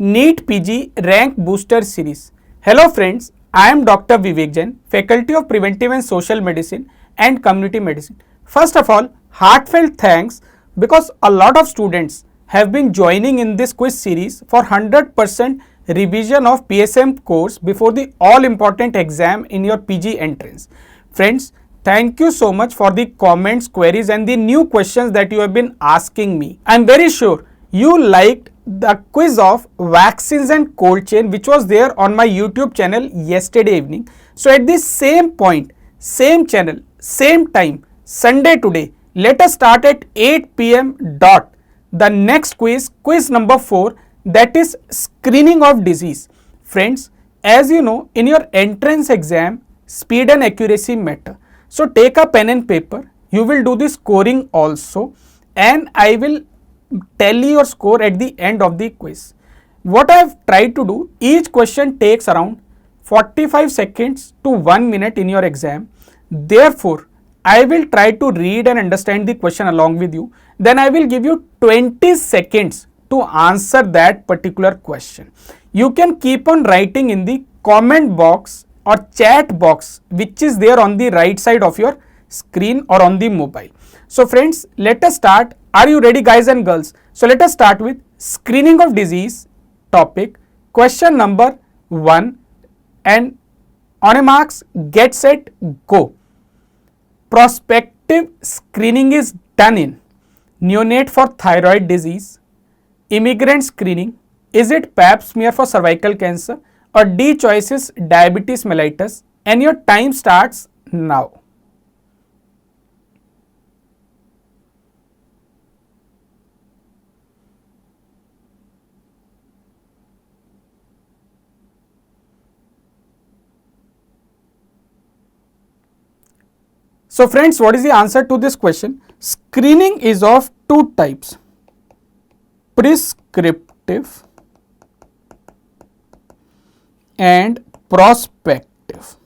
NEET PG Rank Booster Series. Hello friends, I am Dr. Vivek Jain, Faculty of Preventive and Social Medicine and Community Medicine. First of all, heartfelt thanks because a lot of students have been joining in this quiz series for 100% revision of PSM course before the all important exam in your PG entrance. Friends, thank you so much for the comments, queries and the new questions that you have been asking me. I am very sure you liked the quiz of vaccines and cold chain which was there on my YouTube channel yesterday evening. So at this same point, same channel, same time, Sunday today, let us start at 8 p.m. dot the next quiz, quiz number 4, that is screening of disease. Friends, as you know, in your entrance exam, speed and accuracy matter. So take a pen and paper, you will do the scoring also, and I will tell your score at the end of the quiz. What I have tried to do, each question takes around 45 seconds to 1 minute in your exam. Therefore, I will try to read and understand the question along with you. Then I will give you 20 seconds to answer that particular question. You can keep on writing in the comment box or chat box which is there on the right side of your screen or on the mobile. So friends, let us start. Are you ready guys and girls? So let us start with screening of disease topic, question number 1, and on a marks, get set, go. Prospective screening is done in neonate for thyroid disease, immigrant screening, is it pap smear for cervical cancer, or D choice is diabetes mellitus, and your time starts now. So friends, what is the answer to this question? Screening is of two types, prescriptive and prospective.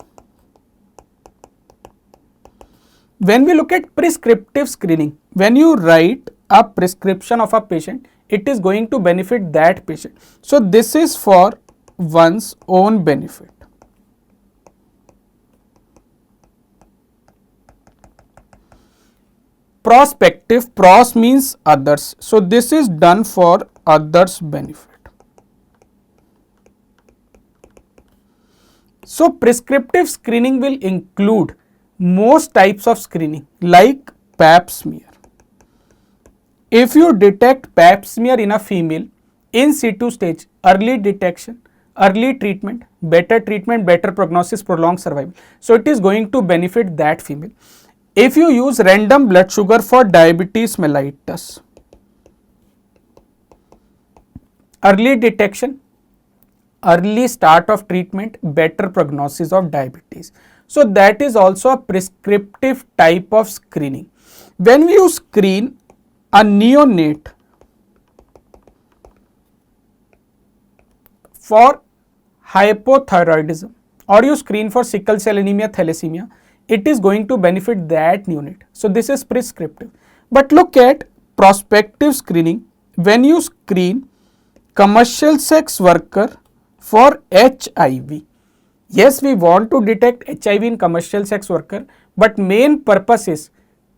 When we look at prescriptive screening, when you write a prescription of a patient, it is going to benefit that patient. So this is for one's own benefit. Prospective, pros means others. So this is done for others' benefit. So prescriptive screening will include most types of screening like pap smear. If you detect pap smear in a female in situ stage, early detection, early treatment, better prognosis, prolonged survival. So it is going to benefit that female. If you use random blood sugar for diabetes mellitus, early detection, early start of treatment, better prognosis of diabetes. So that is also a prescriptive type of screening. When you screen a neonate for hypothyroidism or you screen for sickle cell anemia, thalassemia, it is going to benefit that neonate. So this is prescriptive. But look at prospective screening. When you screen commercial sex worker for HIV. Yes, we want to detect HIV in commercial sex worker, but main purpose is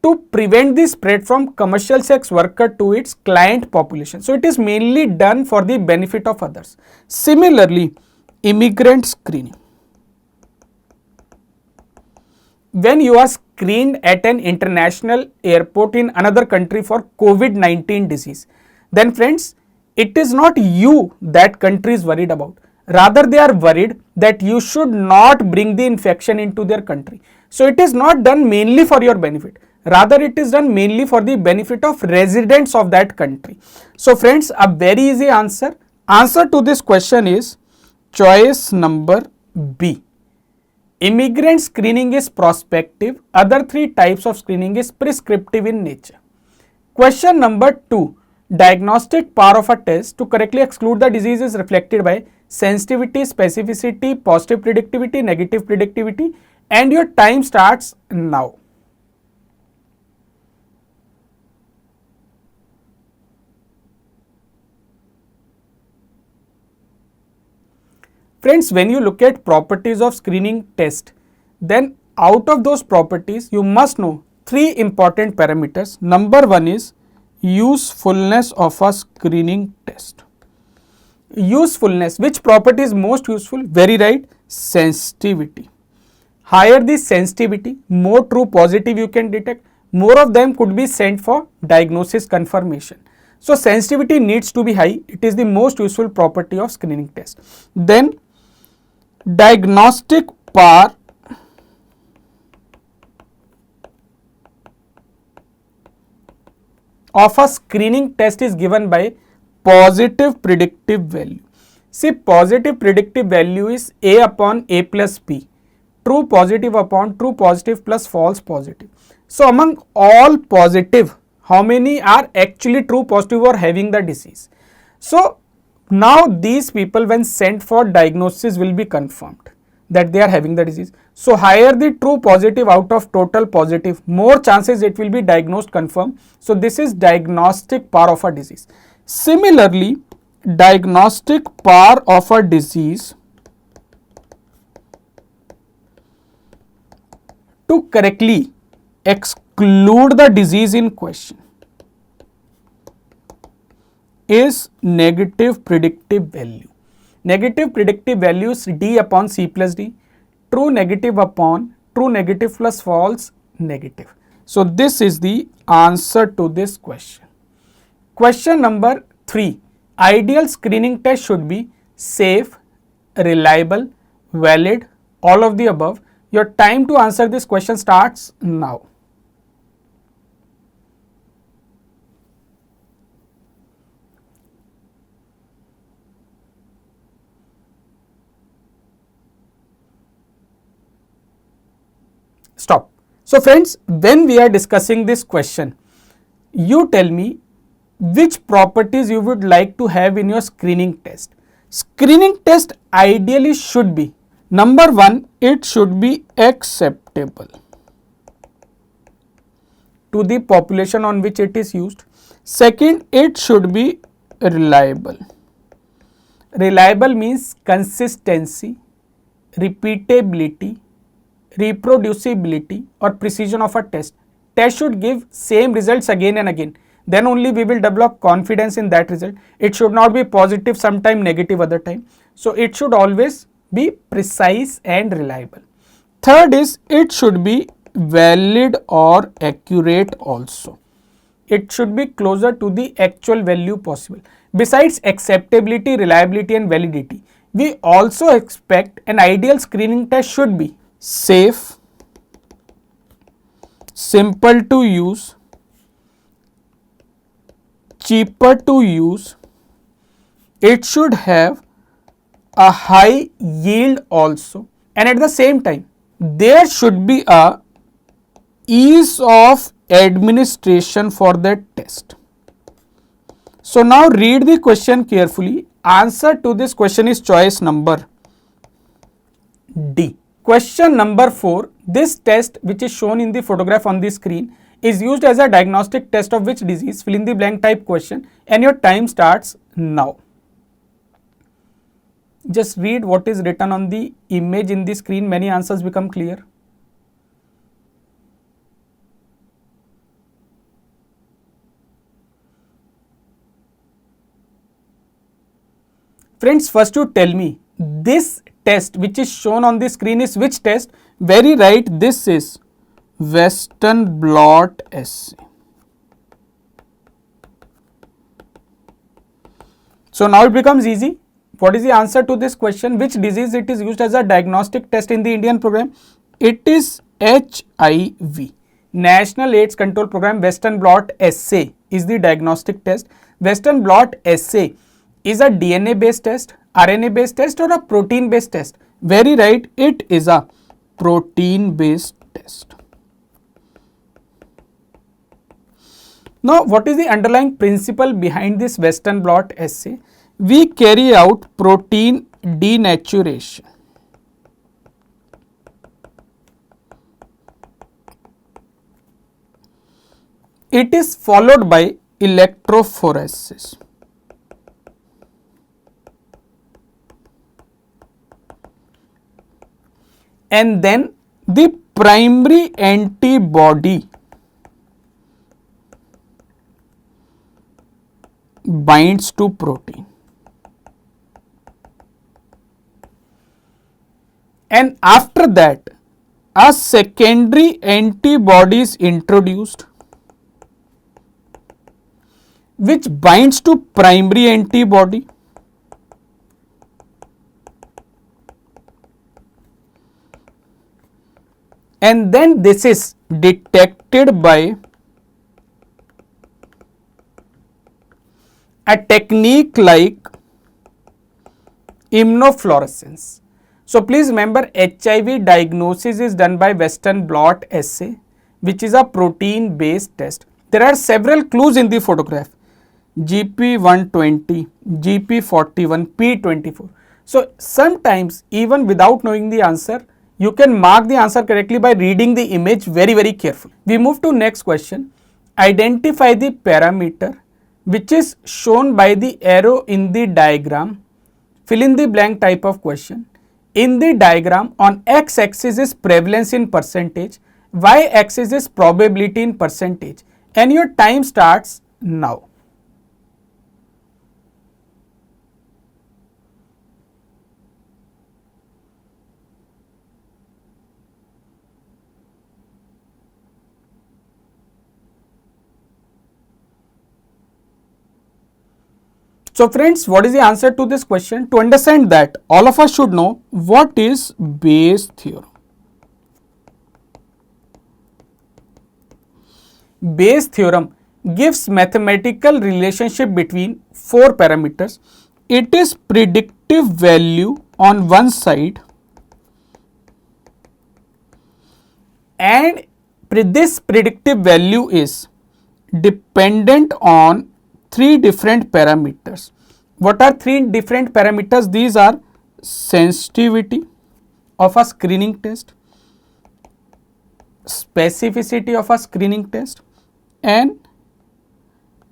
to prevent the spread from commercial sex worker to its client population. So it is mainly done for the benefit of others. Similarly, immigrant screening. When you are screened at an international airport in another country for COVID-19 disease, then friends, it is not you that country is worried about. Rather, they are worried that you should not bring the infection into their country. So it is not done mainly for your benefit. Rather, it is done mainly for the benefit of residents of that country. So friends, a very easy answer. Answer to this question is choice number B. Immigrant screening is prospective, other three types of screening is prescriptive in nature. Question number 2. Diagnostic power of a test to correctly exclude the disease is reflected by sensitivity, specificity, positive predictivity, negative predictivity, and your time starts now. Friends, when you look at properties of screening test, then out of those properties you must know three important parameters. Number one is usefulness of a screening test. Usefulness, which property is most useful? Very right, sensitivity. Higher the sensitivity, more true positive you can detect, more of them could be sent for diagnosis confirmation. So sensitivity needs to be high, it is the most useful property of screening test. Then diagnostic power of a screening test is given by positive predictive value. See, positive predictive value is A upon A plus B, true positive upon true positive plus false positive. So among all positive, how many are actually true positive or having the disease? So now these people when sent for diagnosis will be confirmed that they are having the disease. So higher the true positive out of total positive, more chances it will be diagnosed confirmed. So this is diagnostic power of a disease. Similarly, diagnostic power of a disease to correctly exclude the disease in question is negative predictive value. Negative predictive value is D upon C plus D, true negative upon true negative plus false negative. So this is the answer to this question. Question number 3. Ideal screening test should be safe, reliable, valid, all of the above. Your time to answer this question starts now. Stop. So friends, when we are discussing this question, you tell me which properties you would like to have in your screening test. Screening test ideally should be, number one, it should be acceptable to the population on which it is used. Second, it should be reliable. Reliable means consistency, repeatability, reproducibility or precision of a test. Test should give same results again and again. Then only we will develop confidence in that result. It should not be positive sometime, negative other time. So it should always be precise and reliable. Third is it should be valid or accurate also. It should be closer to the actual value possible. Besides acceptability, reliability and validity, we also expect an ideal screening test should be safe, simple to use, cheaper to use, it should have a high yield also, and at the same time there should be a ease of administration for that test. So now read the question carefully. Answer to this question is choice number D. Question number 4. This test which is shown in the photograph on the screen is used as a diagnostic test of which disease? Fill in the blank type question and your time starts now. Just read what is written on the image in the screen. Many answers become clear. Friends, first you tell me this test which is shown on the screen is which test? Very right, this is Western blot assay. So now it becomes easy. What is the answer to this question? Which disease it is used as a diagnostic test in the Indian program? It is HIV. National AIDS Control Program Western blot assay is the diagnostic test. Western blot assay is a DNA based test, RNA based test or a protein based test? Very right, it is a protein based test. Now what is the underlying principle behind this Western blot assay? We carry out protein denaturation. It is followed by electrophoresis. and then the primary antibody binds to protein, and after that a secondary antibody is introduced which binds to primary antibody, and then this is detected by a technique like immunofluorescence. So please remember, HIV diagnosis is done by Western blot assay, which is a protein based test. There are several clues in the photograph: GP120, GP41, P24. So sometimes even without knowing the answer, you can mark the answer correctly by reading the image very carefully. We move to next question. Identify the parameter which is shown by the arrow in the diagram. Fill in the blank type of question. In the diagram, on x-axis is prevalence in percentage, y-axis is probability in percentage, and your time starts now. So friends, what is the answer to this question? To understand that, all of us should know what is Bayes theorem. Bayes theorem gives mathematical relationship between four parameters. It is predictive value on one side, and this predictive value is dependent on three different parameters. What are three different parameters? These are sensitivity of a screening test, specificity of a screening test, and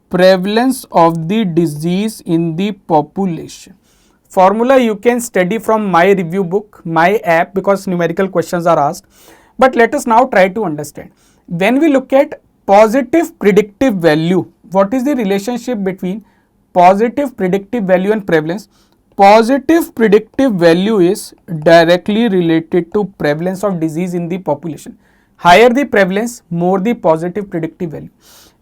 prevalence of the disease in the population. Formula you can study from my review book, my app, because numerical questions are asked. But let us now try to understand. When we look at positive predictive value, what is the relationship between positive predictive value and prevalence? Positive predictive value is directly related to prevalence of disease in the population. Higher the prevalence, more the positive predictive value.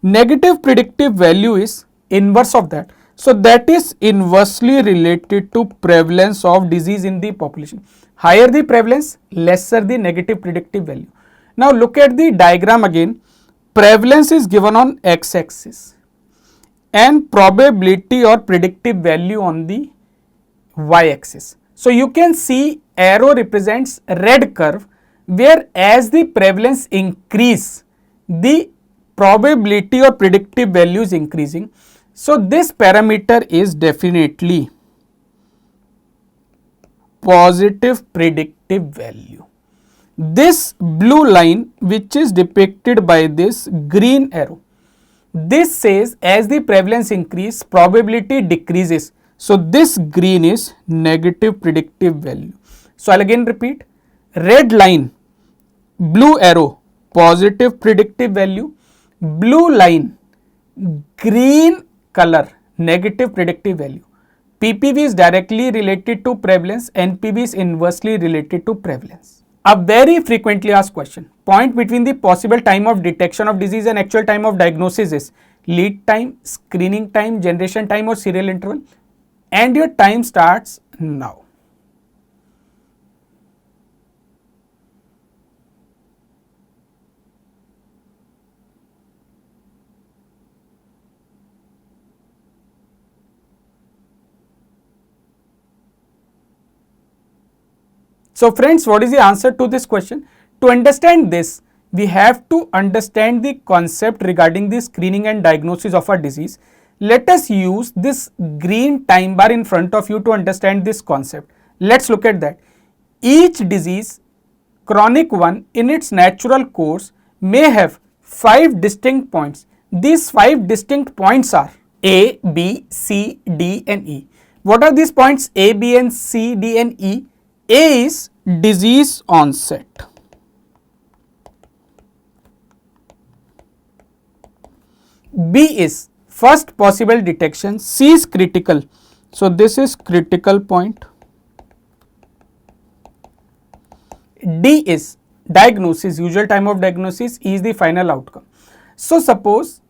Negative predictive value is inverse of that. So that is inversely related to prevalence of disease in the population. Higher the prevalence, lesser the negative predictive value. Now look at the diagram again. Prevalence is given on x-axis and probability or predictive value on the y-axis. So you can see arrow represents red curve, where as the prevalence increase, the probability or predictive value is increasing. So this parameter is definitely positive predictive value. This blue line, which is depicted by this green arrow, this says as the prevalence increase, probability decreases. So this green is negative predictive value. So I'll again repeat: red line, blue arrow, positive predictive value; blue line, green color, negative predictive value. PPV is directly related to prevalence, NPV is inversely related to prevalence. A very frequently asked question: point between the possible time of detection of disease and actual time of diagnosis is lead time, screening time, generation time, or serial interval, and your time starts now. So friends, what is the answer to this question? To understand this, we have to understand the concept regarding the screening and diagnosis of a disease. Let us use this green time bar in front of you to understand this concept. Let's look at that. Each disease, chronic one, in its natural course may have 5 distinct points. These 5 distinct points are A, B, C, D and E. What are these points A, B and C, D and E? A is disease onset. B is first possible detection. C is critical. So this is critical point. D is diagnosis, usual time of diagnosis. E is the final outcome. So suppose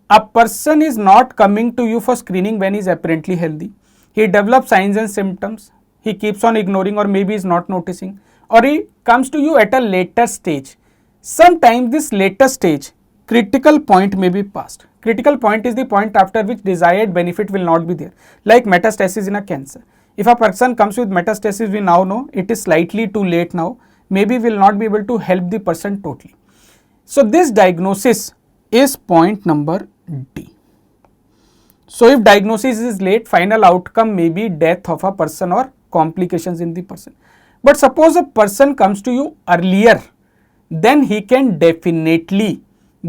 a person is not coming to you for screening when he is apparently healthy. He develops signs and symptoms. He keeps on ignoring or maybe is not noticing, or he comes to you at a later stage. Sometimes this later stage, critical point may be passed. Critical point is the point after which desired benefit will not be there, like metastasis in a cancer. If a person comes with metastasis, we now know it is slightly too late now, maybe will not be able to help the person totally. So this diagnosis is point number D. So if diagnosis is late, final outcome may be death of a person or complications in the person. But suppose a person comes to you earlier, then he can definitely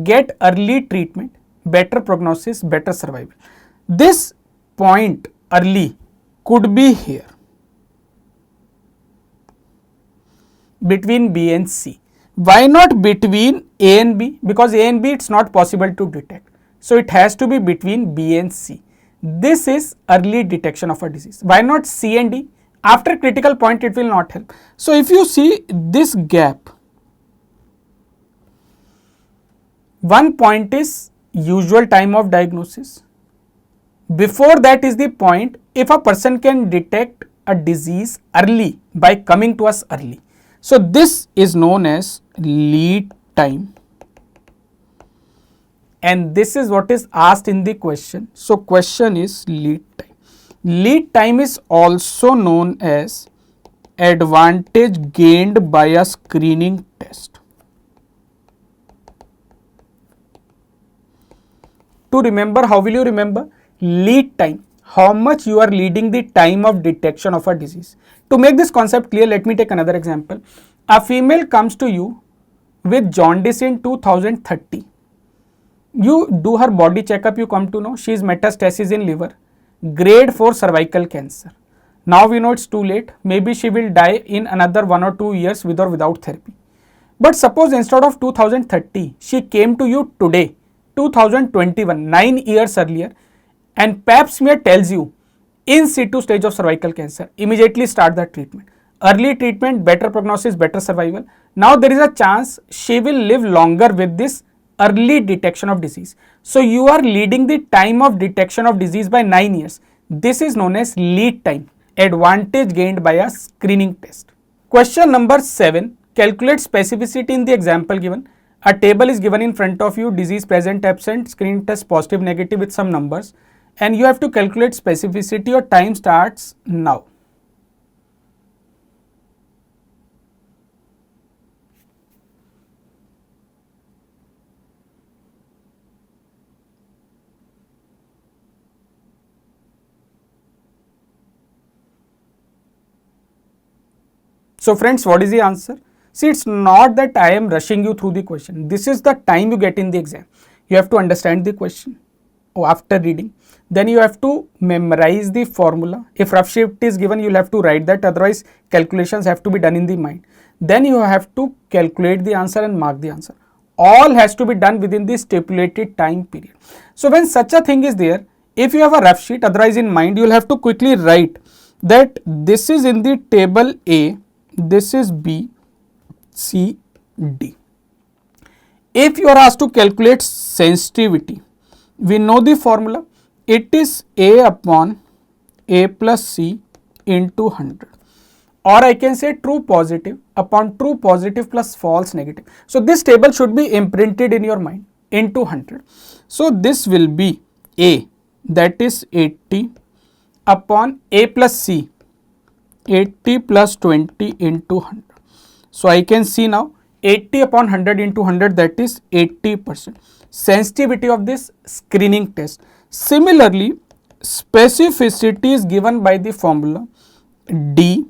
get early treatment, better prognosis, better survival. This point early could be here between B and C. Why not between A and B? Because A and B it's not possible to detect. So it has to be between B and C. This is early detection of a disease. Why not C and D? After critical point it will not help. So if you see this gap, one point is usual time of diagnosis. Before that is the point if a person can detect a disease early by coming to us early. So this is known as lead time, and this is what is asked in the question. So question is lead time. Lead time is also known as advantage gained by a screening test. To remember, how will you remember? Lead time, how much you are leading the time of detection of a disease. To make this concept clear, let me take another example. A female comes to you with jaundice in 2030. You do her body checkup, you come to know she is metastasis in liver, grade 4 cervical cancer. Now we know it's too late, maybe she will die in another 1 or 2 years with or without therapy. But suppose instead of 2030, she came to you today, 2021, 9 years earlier, and pap smear tells you in situ stage of cervical cancer, immediately start the treatment. Early treatment, better prognosis, better survival. Now there is a chance she will live longer with this early detection of disease. So you are leading the time of detection of disease by 9 years. This is known as lead time, advantage gained by a screening test. Question number 7, calculate specificity in the example given. A table is given in front of you, disease present, absent, screening test positive, negative with some numbers, and you have to calculate specificity. Your time starts now. So friends, what is the answer? See, it's not that I am rushing you through the question. This is the time you get in the exam. You have to understand the question after reading. Then you have to memorize the formula. If rough shift is given, you will have to write that. Otherwise, calculations have to be done in the mind. Then you have to calculate the answer and mark the answer. All has to be done within the stipulated time period. So when such a thing is there, if you have a rough sheet, otherwise in mind, you will have to quickly write that this is in the table A, this is B, C, D. If you are asked to calculate sensitivity, we know the formula. It is A upon A plus C into 100, or I can say true positive upon true positive plus false negative. So this table should be imprinted in your mind into 100. So this will be A, that is 80 upon A plus C, 80 plus 20 into 100. So I can see now 80 upon 100 into 100, that is 80% sensitivity of this screening test. Similarly, specificity is given by the formula D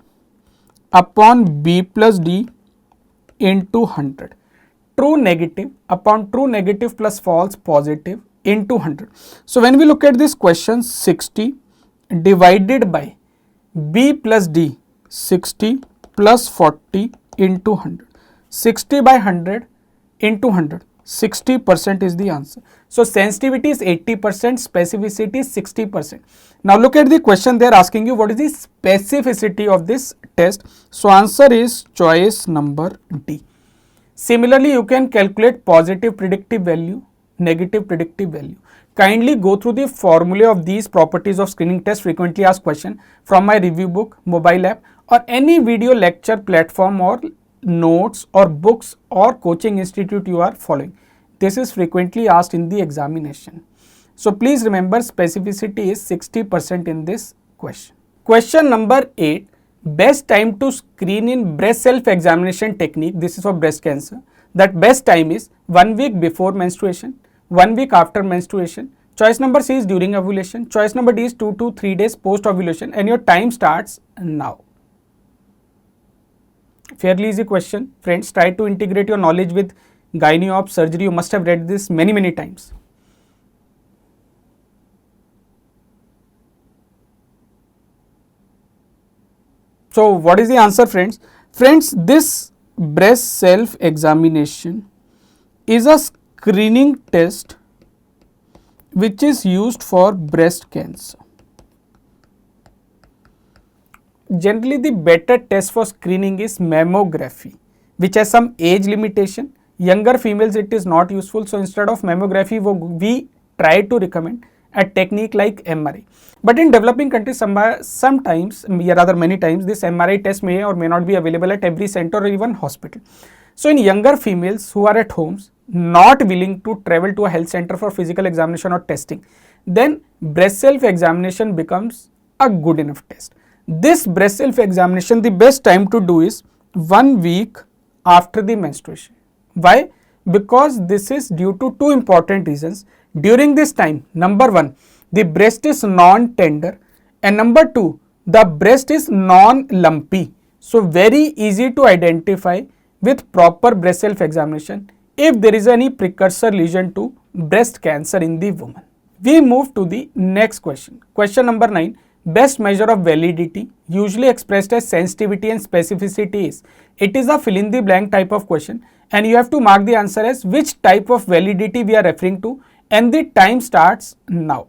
upon B plus D into 100. True negative upon true negative plus false positive into 100. So when we look at this question, 60 divided by B plus D, 60 plus 40 into 100. 60 by 100 into 100. 60% is the answer. So sensitivity is 80%, specificity is 60%. Now look at the question, they are asking you what is the specificity of this test. So answer is choice number D. Similarly, you can calculate positive predictive value, negative predictive value. Kindly go through the formula of these properties of screening test frequently asked question from my review book, mobile app, or any video lecture platform or notes or books or coaching institute you are following. This is frequently asked in the examination. So please remember specificity is 60% in this question. Question number 8. Best time to screen in breast self-examination technique. This is for breast cancer. That best time is 1 week before menstruation, 1 week after menstruation. Choice number C is during ovulation. Choice number D is 2 to 3 days post ovulation, and your time starts now. Fairly easy question. Friends, try to integrate your knowledge with gynae surgery. You must have read this many times. So what is the answer, friends? Friends, this breast self examination is a screening test which is used for breast cancer. Generally, the better test for screening is mammography, which has some age limitation. Younger females, it is not useful. So instead of mammography, we try to recommend a technique like MRI. But in developing countries, sometimes, rather many times, this MRI test may or may not be available at every center or even hospital. So in younger females who are at homes, not willing to travel to a health center for physical examination or testing, then breast self examination becomes a good enough test. This breast self examination, the best time to do is 1 week after the menstruation. Why? Because this is due to two important reasons. During this time, number 1, the breast is non-tender, and number 2, the breast is non-lumpy. So very easy to identify with proper breast self examination if there is any precursor lesion to breast cancer in the woman. We move to the next question. Question number 9. Best measure of validity, usually expressed as sensitivity and specificity, is. It is a fill in the blank type of question, and you have to mark the answer as which type of validity we are referring to, and the time starts now.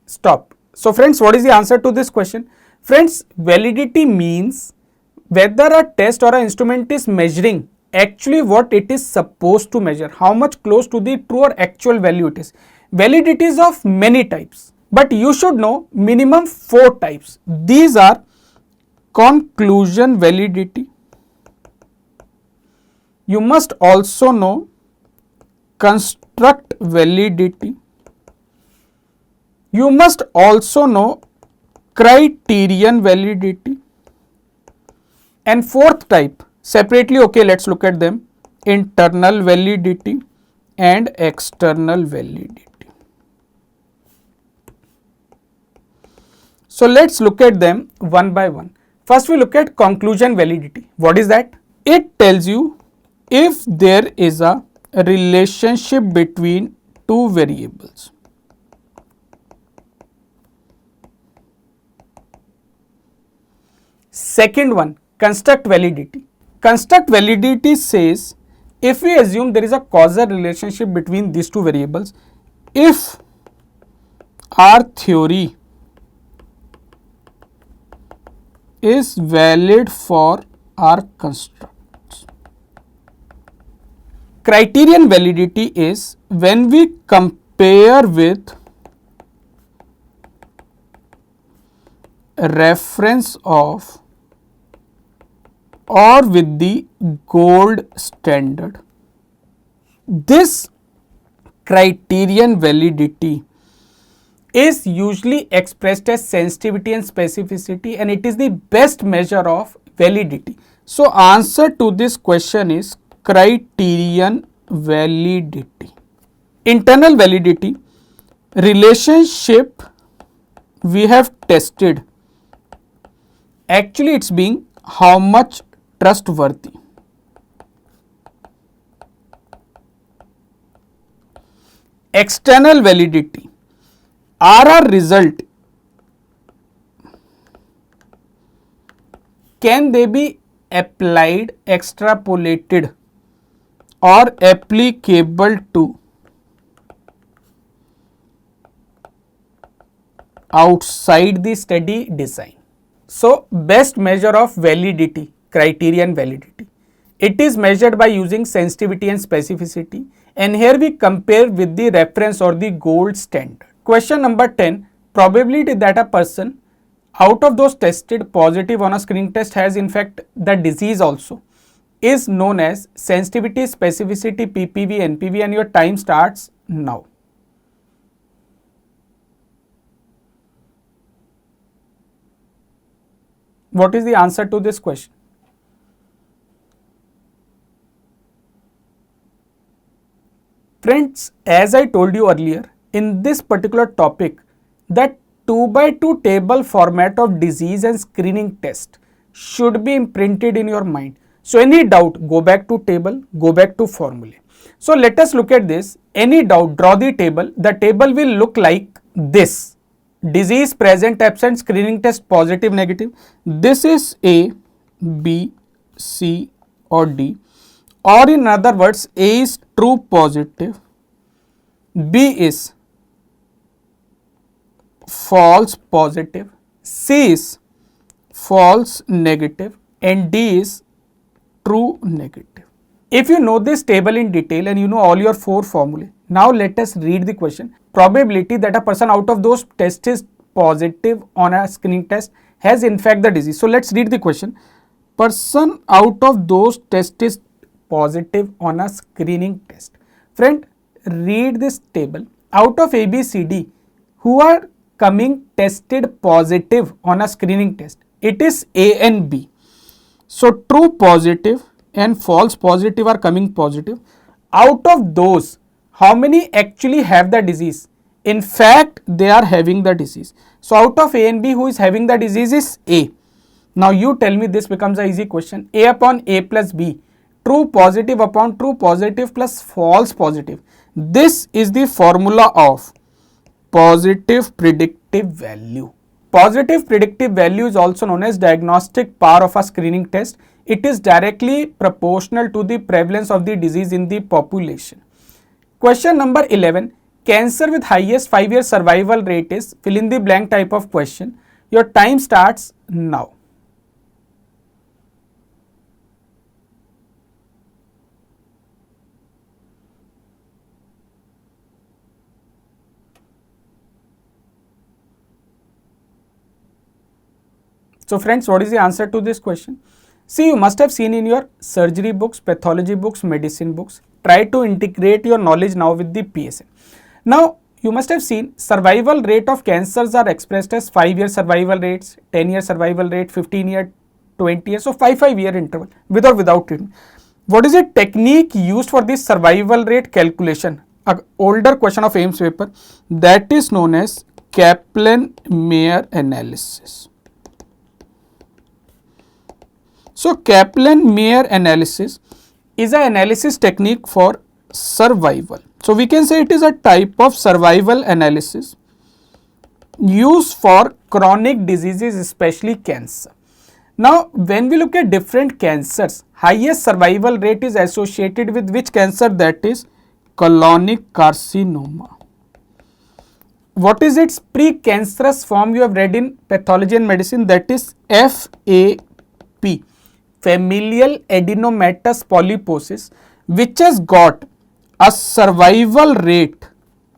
Stop. So friends, what is the answer to this question? Friends, validity means whether a test or an instrument is measuring actually what it is supposed to measure, how much close to the true or actual value it is. Validity is of many types, but you should know minimum 4 types. These are conclusion validity. You must also know construct validity. You must also know criterion validity, and 4th type separately, okay, let's look at them: internal validity and external validity. So let's look at them one by one. First we look at conclusion validity. What is that? It tells you if there is a relationship between two variables. Second one, construct validity. Construct validity says if we assume there is a causal relationship between these two variables, if our theory is valid for our constructs. Criterion validity is when we compare with reference of or with the gold standard. This criterion validity is usually expressed as sensitivity and specificity, and it is the best measure of validity. So answer to this question is criterion validity. Internal validity, relationship we have tested, actually it's being how much trustworthy. External validity. Are our result, can they be applied, extrapolated or applicable to outside the study design? So, best measure of validity, criterion validity. It is measured by using sensitivity and specificity, and here we compare with the reference or the gold standard. Question number 10, probability that a person out of those tested positive on a screening test has in fact the disease also is known as sensitivity, specificity, PPV, NPV, and your time starts now. What is the answer to this question? Friends, as I told you earlier, in this particular topic, that 2 by 2 table format of disease and screening test should be imprinted in your mind. So, any doubt, go back to table, go back to formula. So, let us look at this. Any doubt, draw the table. The table will look like this. Disease present, absent, screening test positive, negative. This is A, B, C or D. Or in other words, A is true positive, B is false positive, C is false negative, and D is true negative. If you know this table in detail and you know all your 4 formulae, now let us read the question. Probability that a person out of those tests is positive on a screening test has in fact the disease. So, let us read the question. Person out of those tests is positive on a screening test. Friend, read this table. Out of A, B, C, D, who are coming tested positive on a screening test? It is A and B. So, true positive and false positive are coming positive. Out of those, how many actually have the disease? In fact, they are having the disease. So, out of A and B, who is having the disease is A. Now, you tell me, this becomes an easy question. A upon A plus B. True positive upon true positive plus false positive. This is the formula of positive predictive value. Positive predictive value is also known as diagnostic power of a screening test. It is directly proportional to the prevalence of the disease in the population. Question number 11. Cancer with highest 5-year survival rate is fill in the blank type of question. Your time starts now. So, friends, what is the answer to this question? See, you must have seen in your surgery books, pathology books, medicine books. Try to integrate your knowledge now with the PSA. Now, you must have seen survival rate of cancers are expressed as 5-year survival rates, 10-year survival rate, 15-year, 20 years, so 5-year interval with or without treatment. What is the technique used for this survival rate calculation? An older question of AIIMS paper, that is known as Kaplan-Meier analysis. So, Kaplan-Meier analysis is an analysis technique for survival. So, we can say it is a type of survival analysis used for chronic diseases, especially cancer. Now, when we look at different cancers, highest survival rate is associated with which cancer? That is colonic carcinoma. What is its precancerous form? You have read in pathology and medicine, that is FAP. Familial adenomatous polyposis, which has got a survival rate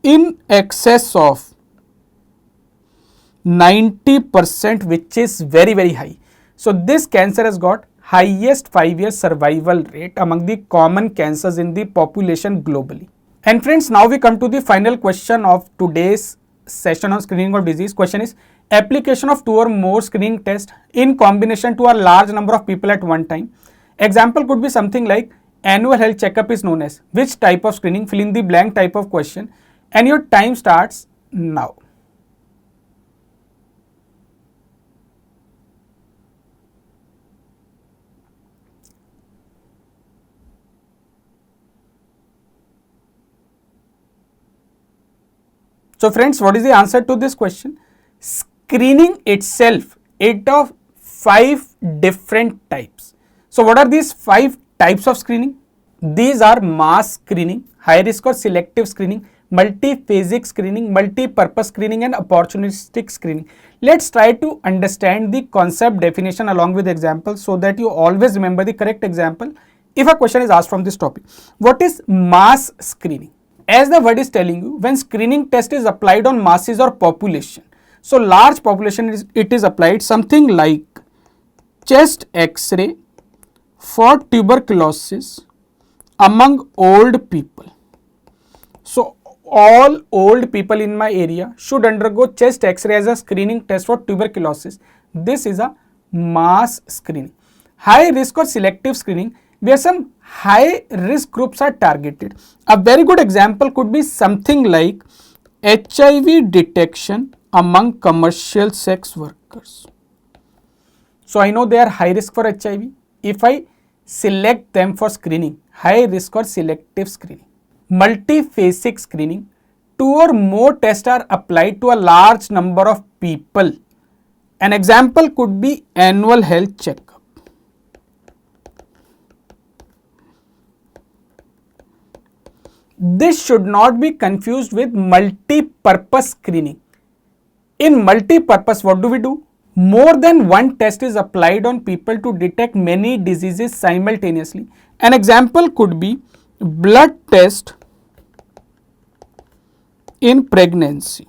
in excess of 90%, which is very high. So, this cancer has got highest 5-year survival rate among the common cancers in the population globally. And friends, now we come to the final question of today's session on screening of disease. Question is, application of 2 or more screening tests in combination to a large number of people at one time. Example could be something like annual health checkup is known as which type of screening? Fill in the blank type of question, and your time starts now. So friends, what is the answer to this question? Screening itself, it of 5 different types. So what are these 5 types of screening? These are mass screening, high risk or selective screening, multi-phasic screening, multi-purpose screening and opportunistic screening. Let's try to understand the concept definition along with examples so that you always remember the correct example if a question is asked from this topic. What is mass screening? As the word is telling you, when screening test is applied on masses or population. So large population it is applied something like chest X-ray for tuberculosis among old people. So all old people in my area should undergo chest X-ray as a screening test for tuberculosis. This is a mass screening. High risk or selective screening, where some high risk groups are targeted. A very good example could be something like HIV detection among commercial sex workers. So I know they are high risk for HIV. If I select them for screening, high risk or selective screening. Multi-phasic screening, 2 or more tests are applied to a large number of people. An example could be annual health checkup. This should not be confused with multi-purpose screening. In multi-purpose, what do? More than one test is applied on people to detect many diseases simultaneously. An example could be blood test in pregnancy.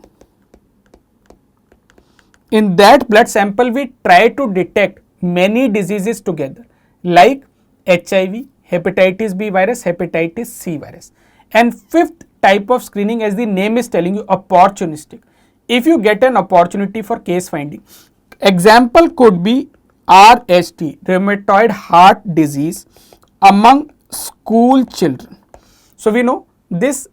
In that blood sample, we try to detect many diseases together like HIV, hepatitis B virus, hepatitis C virus. And 5th type of screening, as the name is telling you, opportunistic. If you get an opportunity for case finding, example could be RHD, rheumatoid heart disease among school children. So we know this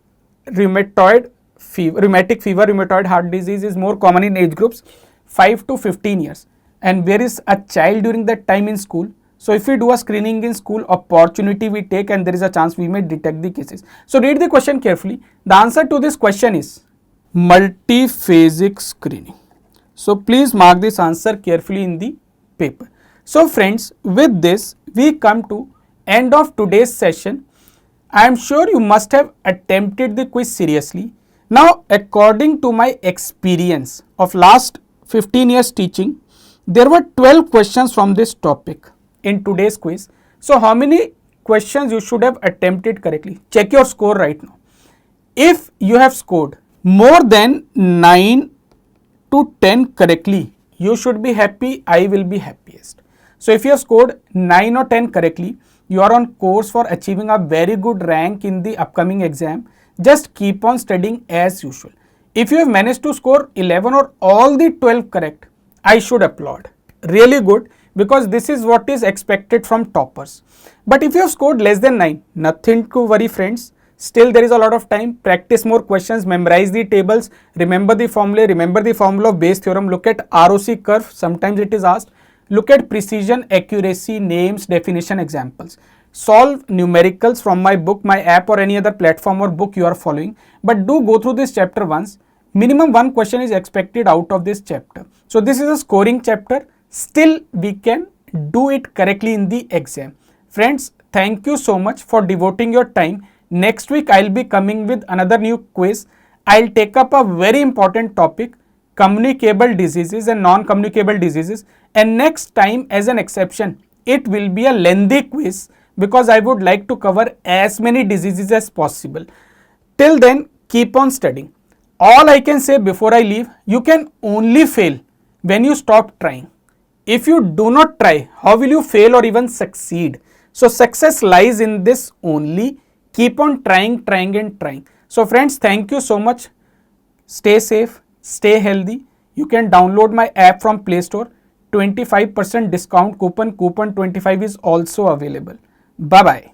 rheumatic fever, rheumatoid heart disease is more common in age groups 5 to 15 years, and there is a child during that time in school. So if we do a screening in school, opportunity we take and there is a chance we may detect the cases. So read the question carefully. The answer to this question is multi-phasic screening. So please mark this answer carefully in the paper. So friends, with this we come to end of today's session. I am sure you must have attempted the quiz seriously. Now, according to my experience of last 15 years teaching, there were 12 questions from this topic in today's quiz. So how many questions you should have attempted correctly? Check your score right now. If you have scored more than 9 to 10 correctly, you should be happy. I will be happiest. So if you have scored 9 or 10 correctly, you are on course for achieving a very good rank in the upcoming exam. Just keep on studying as usual. If you have managed to score 11 or all the 12 correct, I should applaud. Really good, because this is what is expected from toppers. But if you have scored less than 9, nothing to worry friends. Still there is a lot of time. Practice more questions, memorize the tables, remember the formula of Bayes theorem, look at ROC curve, sometimes it is asked. Look at precision, accuracy, names, definition, examples. Solve numericals from my book, my app or any other platform or book you are following. But do go through this chapter once. Minimum one question is expected out of this chapter. So this is a scoring chapter. Still we can do it correctly in the exam. Friends, thank you so much for devoting your time. Next week I will be coming with another new quiz. I will take up a very important topic, communicable diseases and non-communicable diseases, and next time as an exception it will be a lengthy quiz because I would like to cover as many diseases as possible. Till then, keep on studying. All I can say before I leave, you can only fail when you stop trying. If you do not try, how will you fail or even succeed? So success lies in this only. Keep on trying and trying. So friends, thank you so much. Stay safe, stay healthy. You can download my app from Play Store. 25% discount coupon 25 is also available. Bye bye.